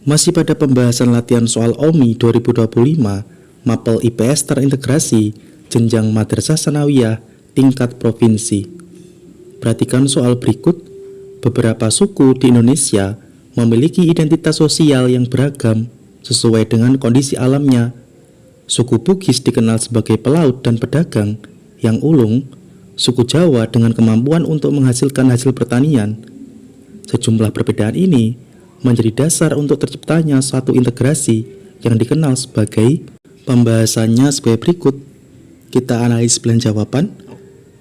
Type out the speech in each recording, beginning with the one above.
Masih pada pembahasan latihan soal OMI 2025, Mapel IPS terintegrasi, jenjang Madrasah Sanawiyah, tingkat provinsi. Perhatikan soal berikut. Beberapa suku di Indonesia memiliki identitas sosial yang beragam sesuai dengan kondisi alamnya. Suku Bugis dikenal sebagai pelaut dan pedagang yang ulung, suku Jawa dengan kemampuan untuk menghasilkan hasil pertanian. Sejumlah perbedaan ini menjadi dasar untuk terciptanya suatu integrasi yang dikenal sebagai pembahasannya sebagai berikut. Kita analis pilihan jawaban.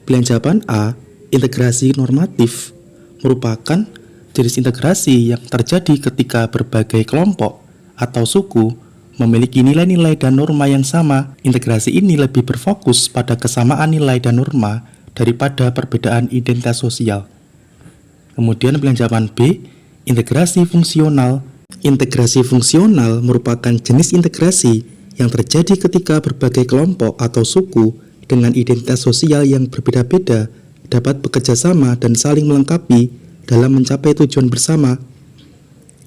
Pilihan jawaban A, integrasi normatif, merupakan jenis integrasi yang terjadi ketika berbagai kelompok atau suku memiliki nilai-nilai dan norma yang sama. Integrasi ini lebih berfokus pada kesamaan nilai dan norma daripada perbedaan identitas sosial. Kemudian pilihan jawaban B, integrasi fungsional. Integrasi fungsional merupakan jenis integrasi yang terjadi ketika berbagai kelompok atau suku dengan identitas sosial yang berbeda-beda dapat bekerja sama dan saling melengkapi dalam mencapai tujuan bersama.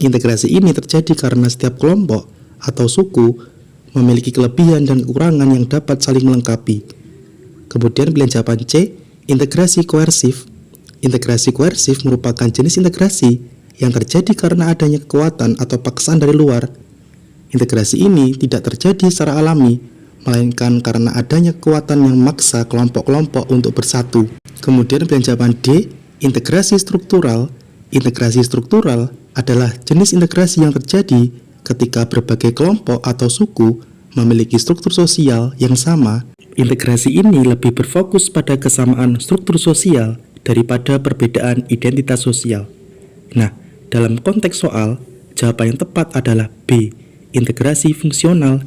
Integrasi ini terjadi karena setiap kelompok atau suku memiliki kelebihan dan kekurangan yang dapat saling melengkapi. Kemudian pilihan jawaban C, integrasi koersif. Integrasi koersif merupakan jenis integrasi yang terjadi karena adanya kekuatan atau paksaan dari luar. Integrasi ini tidak terjadi secara alami, melainkan karena adanya kekuatan yang memaksa kelompok-kelompok untuk bersatu. Kemudian pilihan jawaban D, integrasi struktural. Integrasi struktural adalah jenis integrasi yang terjadi ketika berbagai kelompok atau suku memiliki struktur sosial yang sama. Integrasi ini lebih berfokus pada kesamaan struktur sosial daripada perbedaan identitas sosial. Nah, dalam konteks soal, jawaban yang tepat adalah B, integrasi fungsional,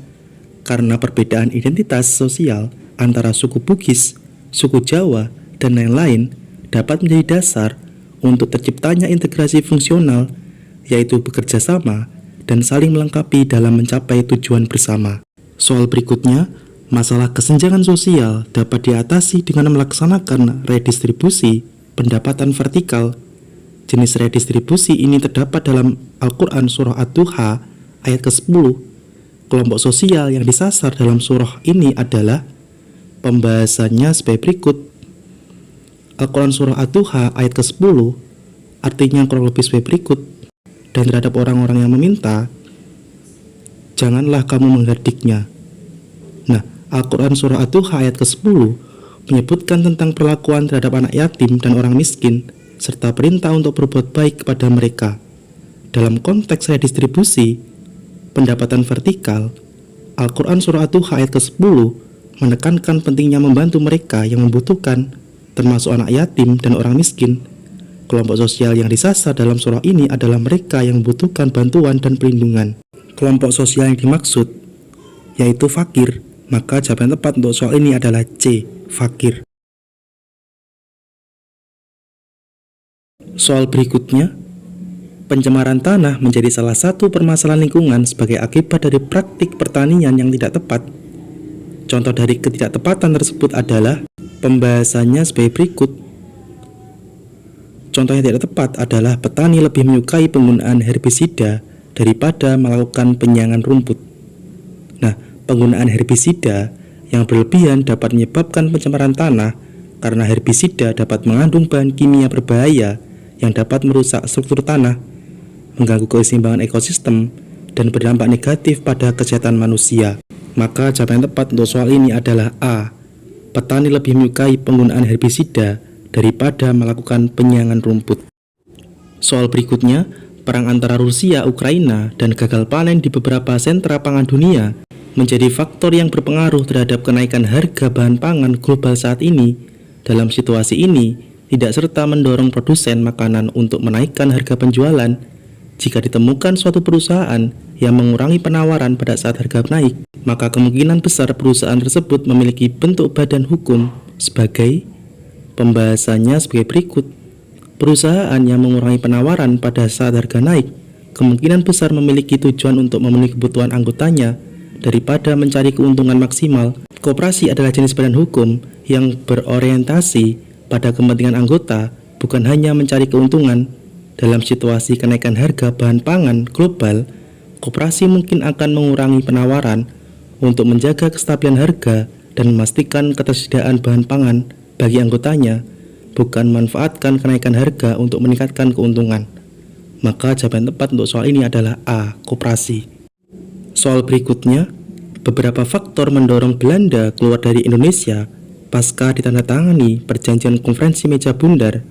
karena perbedaan identitas sosial antara suku Bugis, suku Jawa, dan lain-lain dapat menjadi dasar untuk terciptanya integrasi fungsional, yaitu bekerja sama dan saling melengkapi dalam mencapai tujuan bersama. Soal berikutnya, masalah kesenjangan sosial dapat diatasi dengan melaksanakan redistribusi pendapatan vertikal. Jenis redistribusi ini terdapat dalam Al-Quran Surah Ad-Duha ayat ke-10. Kelompok sosial yang disasar dalam surah ini adalah pembahasannya sebagai berikut. Al-Quran Surah Ad-Duha ayat ke-10 artinya kurang lebih sebagai berikut. Dan terhadap orang-orang yang meminta, janganlah kamu mengherdiknya. Nah, Al-Quran Surah Ad-Duha ayat ke-10 menyebutkan tentang perlakuan terhadap anak yatim dan orang miskin, serta perintah untuk berbuat baik kepada mereka. Dalam konteks redistribusi pendapatan vertikal, Al-Quran Surah Ad-Duha ayat ke-10 menekankan pentingnya membantu mereka yang membutuhkan, termasuk anak yatim dan orang miskin. Kelompok sosial yang disasar dalam surah ini adalah mereka yang membutuhkan bantuan dan perlindungan. Kelompok sosial yang dimaksud yaitu fakir, maka jawaban tepat untuk soal ini adalah C, fakir. Soal berikutnya, pencemaran tanah menjadi salah satu permasalahan lingkungan sebagai akibat dari praktik pertanian yang tidak tepat. Contoh dari ketidaktepatan tersebut adalah pembahasannya sebagai berikut. Contoh yang tidak tepat adalah petani lebih menyukai penggunaan herbisida daripada melakukan penyiangan rumput. Nah, penggunaan herbisida yang berlebihan dapat menyebabkan pencemaran tanah karena herbisida dapat mengandung bahan kimia berbahaya yang dapat merusak struktur tanah, mengganggu keseimbangan ekosistem, dan berdampak negatif pada kesehatan manusia. Maka jawaban yang tepat untuk soal ini adalah A, petani lebih menyukai penggunaan herbisida daripada melakukan penyiangan rumput. Soal berikutnya, perang antara Rusia, Ukraina, dan gagal panen di beberapa sentra pangan dunia menjadi faktor yang berpengaruh terhadap kenaikan harga bahan pangan global saat ini. Dalam situasi ini, tidak serta mendorong produsen makanan untuk menaikkan harga penjualan. Jika ditemukan suatu perusahaan yang mengurangi penawaran pada saat harga naik, maka kemungkinan besar perusahaan tersebut memiliki bentuk badan hukum sebagai pembahasannya sebagai berikut. Perusahaan yang mengurangi penawaran pada saat harga naik kemungkinan besar memiliki tujuan untuk memenuhi kebutuhan anggotanya daripada mencari keuntungan maksimal. Koperasi adalah jenis badan hukum yang berorientasi pada kepentingan anggota, bukan hanya mencari keuntungan. Dalam situasi kenaikan harga bahan pangan global, Koperasi mungkin akan mengurangi penawaran untuk menjaga kestabilan harga dan memastikan ketersediaan bahan pangan bagi anggotanya, bukan memanfaatkan kenaikan harga untuk meningkatkan keuntungan. Maka jawaban tepat untuk soal ini adalah A. Koperasi. Soal berikutnya, beberapa faktor mendorong Belanda keluar dari Indonesia pasca ditandatangani Perjanjian Konferensi Meja Bundar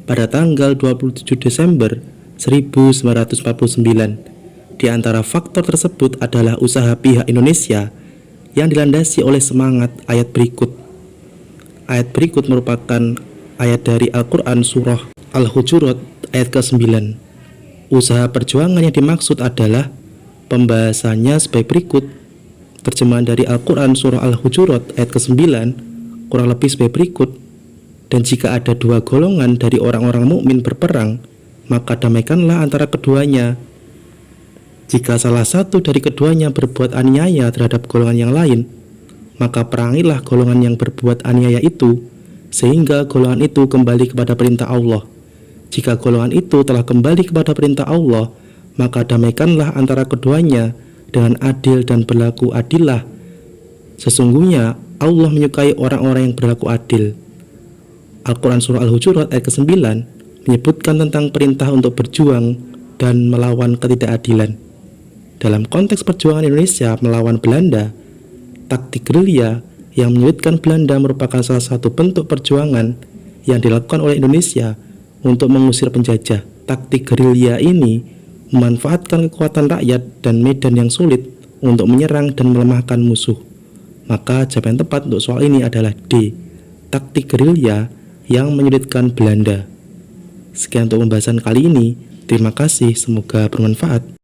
pada tanggal 27 Desember 1949. Di antara faktor tersebut adalah usaha pihak Indonesia yang dilandasi oleh semangat ayat berikut. Ayat berikut merupakan ayat dari Al-Quran Surah Al-Hujurat ayat ke-9. Usaha perjuangan yang dimaksud adalah pembahasannya sebagai berikut. Terjemahan dari Al-Quran Surah Al-Hujurat ayat ke-9 kurang lebih sebagai berikut. Dan jika ada dua golongan dari orang-orang mukmin berperang, maka damaikanlah antara keduanya. Jika salah satu dari keduanya berbuat aniaya terhadap golongan yang lain, maka perangilah golongan yang berbuat aniaya itu, sehingga golongan itu kembali kepada perintah Allah. Jika golongan itu telah kembali kepada perintah Allah, maka damaikanlah antara keduanya dengan adil dan berlaku adillah. Sesungguhnya Allah menyukai orang-orang yang berlaku adil. Al-Quran Surah Al-Hujurat ayat ke-9 menyebutkan tentang perintah untuk berjuang dan melawan ketidakadilan. Dalam konteks perjuangan Indonesia melawan Belanda, taktik gerilya yang menyulitkan Belanda merupakan salah satu bentuk perjuangan yang dilakukan oleh Indonesia untuk mengusir penjajah. Taktik gerilya ini memanfaatkan kekuatan rakyat dan medan yang sulit untuk menyerang dan melemahkan musuh. Maka jawaban tepat untuk soal ini adalah D. Taktik gerilya yang menyulitkan Belanda. Sekian untuk pembahasan kali ini. Terima kasih, semoga bermanfaat.